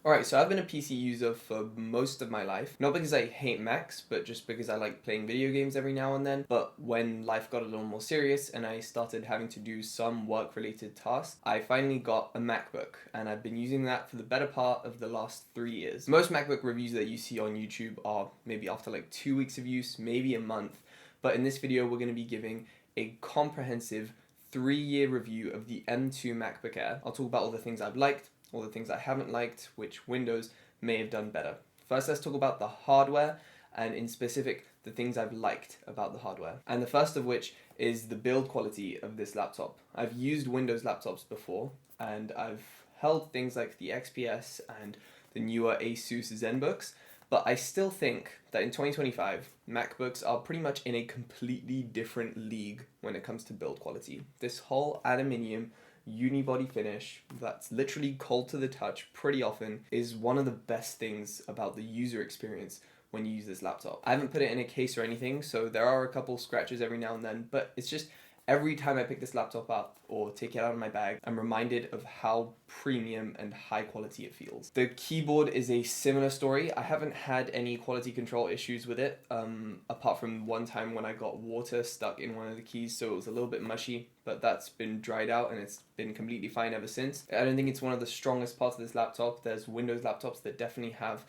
Alright, so I've been a PC user for most of my life. Not because I hate Macs, but just because I like playing video games every now and then. But when life got a little more serious and I started having to do some work-related tasks, I finally got a MacBook, and I've been using that for the better part of the last 3 years. Most MacBook reviews that you see on YouTube are maybe after like 2 weeks of use, maybe a month. But in this video, we're going to be giving a comprehensive 3-year review of the M2 MacBook Air. I'll talk about all the things I've liked, all the things I haven't liked, which Windows may have done better. First, let's talk about the hardware, and in specific, the things I've liked about the hardware. And the first of which is the build quality of this laptop. I've used Windows laptops before, and I've held things like the XPS and the newer Asus ZenBooks, but I still think that in 2025, MacBooks are pretty much in a completely different league when it comes to build quality. This whole aluminium unibody finish that's literally cold to the touch pretty often is one of the best things about the user experience when you use this laptop. I haven't put it in a case or anything, so there are a couple scratches every now and then, but it's just every time I pick this laptop up or take it out of my bag, I'm reminded of how premium and high quality it feels. The keyboard is a similar story. I haven't had any quality control issues with it, apart from one time when I got water stuck in one of the keys, so it was a little bit mushy, but that's been dried out and it's been completely fine ever since. I don't think it's one of the strongest parts of this laptop. There's Windows laptops that definitely have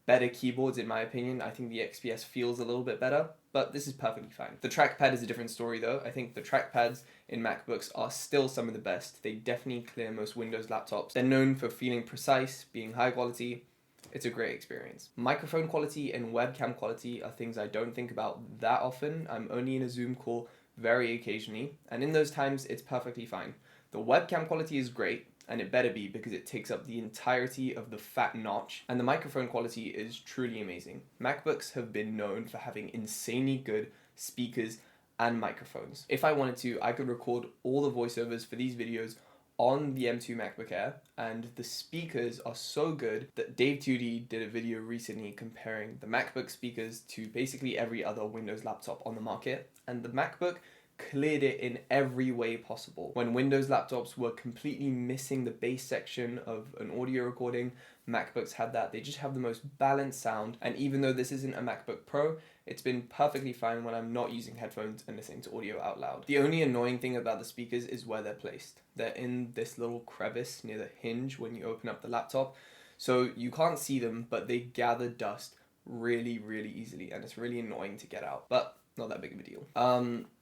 better keyboards in my opinion. I think the XPS feels a little bit better, but this is perfectly fine. The trackpad is a different story though. I think the trackpads in MacBooks are still some of the best. They definitely clear most Windows laptops. They're known for feeling precise, being high quality. It's a great experience. Microphone quality and webcam quality are things I don't think about that often. I'm only in a Zoom call very occasionally, and in those times it's perfectly fine. The webcam quality is great, and it better be because it takes up the entirety of the fat notch, and the microphone quality is truly amazing. MacBooks have been known for having insanely good speakers and microphones. If I wanted to, I could record all the voiceovers for these videos on the M2 MacBook Air, and the speakers are so good that Dave Tudi did a video recently comparing the MacBook speakers to basically every other Windows laptop on the market, and the MacBook cleared it in every way possible. When Windows laptops were completely missing the bass section of an audio recording, MacBooks had that. They just have the most balanced sound, and even though this isn't a MacBook Pro, it's been perfectly fine when I'm not using headphones and listening to audio out loud. The only annoying thing about the speakers is where they're placed. They're in this little crevice near the hinge when you open up the laptop, so you can't see them, but they gather dust really, really easily, and it's really annoying to get out. But not that big of a deal.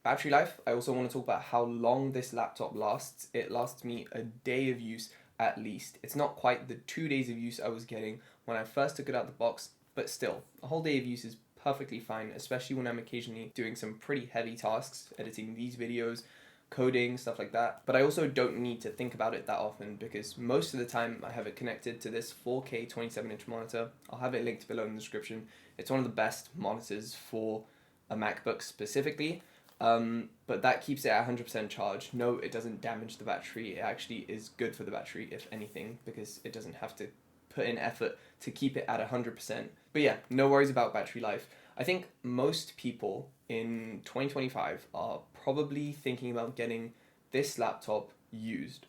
Battery life, I also want to talk about how long this laptop lasts. It lasts me a day of use at least. It's not quite the 2 days of use I was getting when I first took it out of the box, but still, a whole day of use is perfectly fine, especially when I'm occasionally doing some pretty heavy tasks, editing these videos, coding, stuff like that. But I also don't need to think about it that often because most of the time I have it connected to this 4K 27-inch monitor. I'll have it linked below in the description. It's one of the best monitors for a MacBook specifically, but that keeps it at 100% charge. No, it doesn't damage the battery. It actually is good for the battery, if anything, because it doesn't have to put in effort to keep it at 100%. But yeah, no worries about battery life. I think most people in 2025 are probably thinking about getting this laptop used,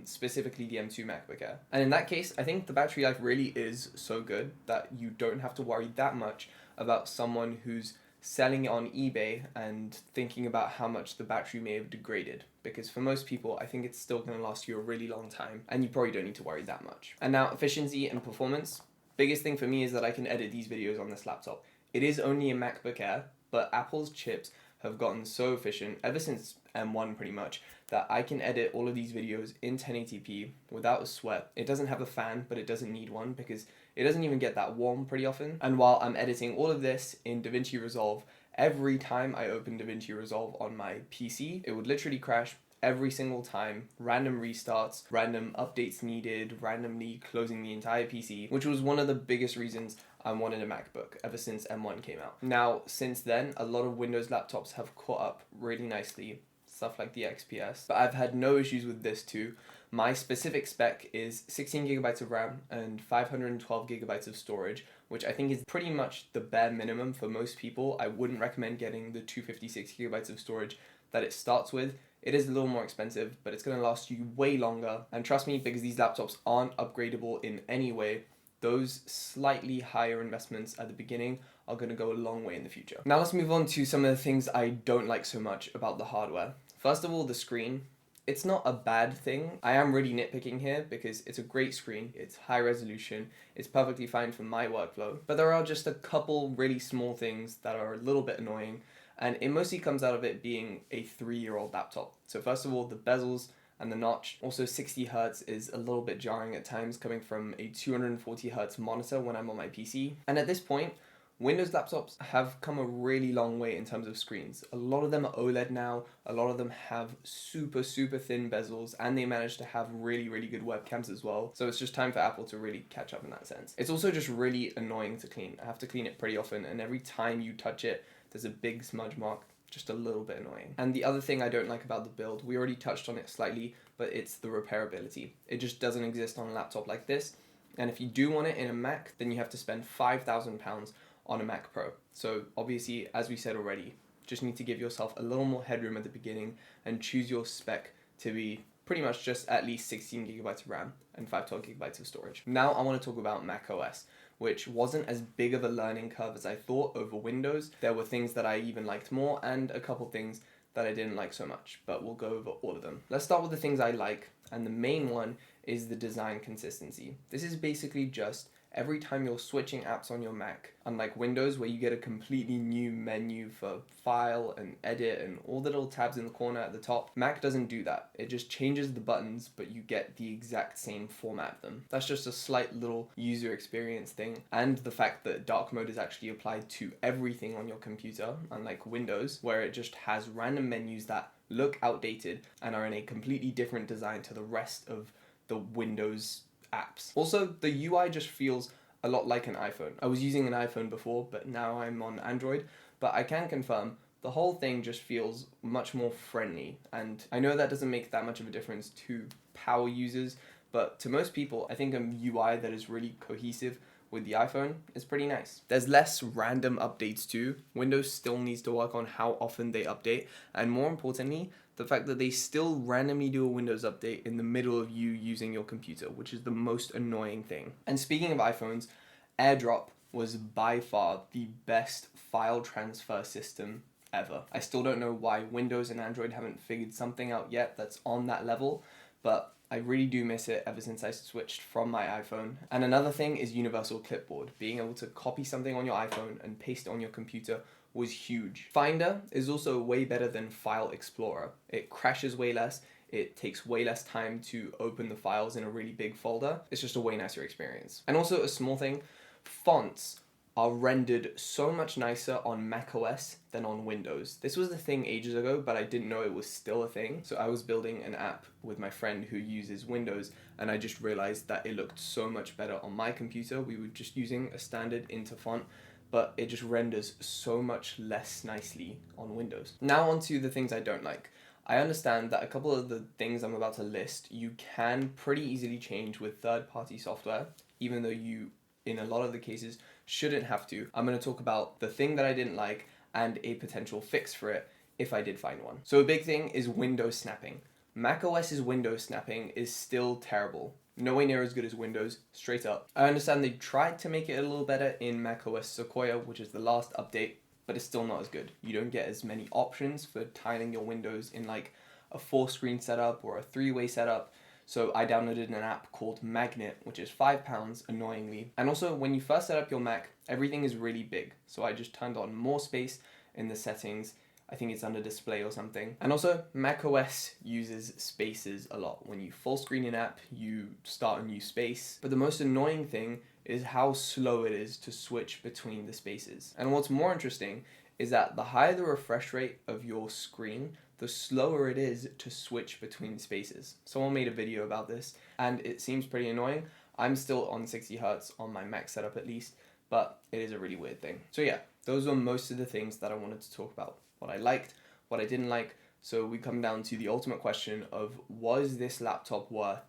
specifically the M2 MacBook Air. And in that case, I think the battery life really is so good that you don't have to worry that much about someone who's selling it on eBay and thinking about how much the battery may have degraded, because for most people I think it's still going to last you a really long time and you probably don't need to worry that much. And now efficiency and performance. Biggest thing for me is that I can edit these videos on this laptop. It is only a MacBook Air, but Apple's chips have gotten so efficient ever since M1 pretty much that I can edit all of these videos in 1080p without a sweat. It doesn't have a fan, but it doesn't need one because it doesn't even get that warm pretty often. And while I'm editing all of this in DaVinci Resolve, every time I open DaVinci Resolve on my PC, it would literally crash every single time. Random restarts, random updates needed, randomly closing the entire PC, which was one of the biggest reasons I wanted a MacBook ever since M1 came out. Now, since then, a lot of Windows laptops have caught up really nicely, stuff like the XPS, but I've had no issues with this too. My specific spec is 16 gigabytes of RAM and 512 gigabytes of storage, which I think is pretty much the bare minimum for most people. I wouldn't recommend getting the 256 gigabytes of storage that it starts with. It is a little more expensive, but it's going to last you way longer. And trust me, because these laptops aren't upgradable in any way, those slightly higher investments at the beginning are going to go a long way in the future. Now let's move on to some of the things I don't like so much about the hardware. First of all, the screen. It's not a bad thing. I am really nitpicking here because it's a great screen, it's high resolution, it's perfectly fine for my workflow, but there are just a couple really small things that are a little bit annoying, and it mostly comes out of it being a 3-year-old laptop. So first of all, the bezels and the notch. Also 60 Hz is a little bit jarring at times coming from a 240 Hz monitor when I'm on my PC. And at this point, Windows laptops have come a really long way in terms of screens. A lot of them are OLED now, a lot of them have super thin bezels, and they manage to have really good webcams as well. So it's just time for Apple to really catch up in that sense. It's also just really annoying to clean. I have to clean it pretty often, and every time you touch it, there's a big smudge mark. Just a little bit annoying. And the other thing I don't like about the build, we already touched on it slightly, but it's the repairability. It just doesn't exist on a laptop like this. And if you do want it in a Mac, then you have to spend £5,000 on a Mac Pro. So obviously, as we said already, just need to give yourself a little more headroom at the beginning and choose your spec to be pretty much just at least 16 gigabytes of RAM and 512 gigabytes of storage. Now I want to talk about macOS, which wasn't as big of a learning curve as I thought over Windows. There were things that I even liked more and a couple things that I didn't like so much, but we'll go over all of them. Let's start with the things I like, and the main one is the design consistency. This is basically just every time you're switching apps on your Mac, unlike Windows where you get a completely new menu for file and edit and all the little tabs in the corner at the top, Mac doesn't do that. It just changes the buttons, but you get the exact same format of them. That's just a slight little user experience thing, and the fact that dark mode is actually applied to everything on your computer, unlike Windows where it just has random menus that look outdated and are in a completely different design to the rest of the Windows apps. Also, the UI just feels a lot like an iPhone. I was using an iPhone before, but now I'm on Android, but I can confirm the whole thing just feels much more friendly. And I know that doesn't make that much of a difference to power users, but to most people, I think a UI that is really cohesive with the iPhone is pretty nice. There's less random updates too. Windows still needs to work on how often they update, and more importantly, the fact that they still randomly do a Windows update in the middle of you using your computer, which is the most annoying thing. And speaking of iPhones, AirDrop was by far the best file transfer system ever. I still don't know why Windows and Android haven't figured something out yet that's on that level, but I really do miss it ever since I switched from my iPhone. And another thing is Universal Clipboard. Being able to copy something on your iPhone and paste it on your computer was huge. Finder is also way better than File Explorer. It crashes way less, it takes way less time to open the files in a really big folder. It's just a way nicer experience. And also a small thing, fonts are rendered so much nicer on macOS than on Windows. This was a thing ages ago, but I didn't know it was still a thing. So I was building an app with my friend who uses Windows, and I just realized that it looked so much better on my computer. We were just using a standard Inter font, but it just renders so much less nicely on Windows. Now onto the things I don't like. I understand that a couple of the things I'm about to list you can pretty easily change with third-party software, even though you, in a lot of the cases, shouldn't have to. I'm going to talk about the thing that I didn't like and a potential fix for it if I did find one. So a big thing is window snapping. macOS's window snapping is still terrible. Nowhere near as good as Windows, straight up. I understand they tried to make it a little better in macOS Sequoia, which is the last update, but it's still not as good. You don't get as many options for tiling your windows in like a 4-screen setup or a 3-way setup. So I downloaded an app called Magnet, which is £5, annoyingly. And also, when you first set up your Mac, everything is really big. So I just turned on more space in the settings. I think it's under display or something. And also, macOS uses spaces a lot. When you full screen an app, you start a new space. But the most annoying thing is how slow it is to switch between the spaces. And what's more interesting is that the higher the refresh rate of your screen, the slower it is to switch between spaces. Someone made a video about this, and it seems pretty annoying. I'm still on 60 Hz on my Mac setup at least, but it is a really weird thing. So yeah, those were most of the things that I wanted to talk about. What I liked, what I didn't like. So we come down to the ultimate question of, was this laptop worth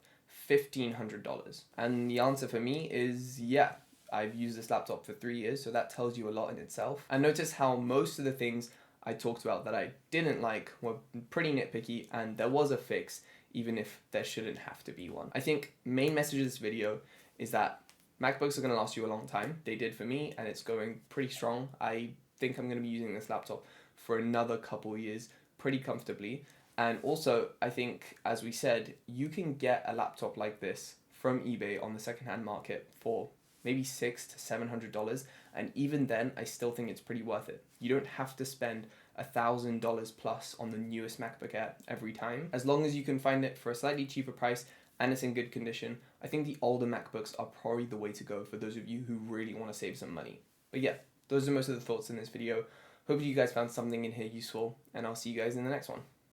$1,500? And the answer for me is yeah. I've used this laptop for 3 years, so that tells you a lot in itself. And notice how most of the things I talked about that I didn't like were pretty nitpicky, and there was a fix, even if there shouldn't have to be one. I think main message of this video is that MacBooks are going to last you a long time. They did for me, and it's going pretty strong. I think I'm going to be using this laptop for another couple years pretty comfortably. And also, I think, as we said, you can get a laptop like this from eBay on the secondhand market for maybe $600 to $700, and even then, I still think it's pretty worth it. You don't have to spend $1,000 plus on the newest MacBook Air every time. As long as you can find it for a slightly cheaper price and it's in good condition, I think the older MacBooks are probably the way to go for those of you who really want to save some money. But yeah, those are most of the thoughts in this video. Hope you guys found something in here useful, and I'll see you guys in the next one.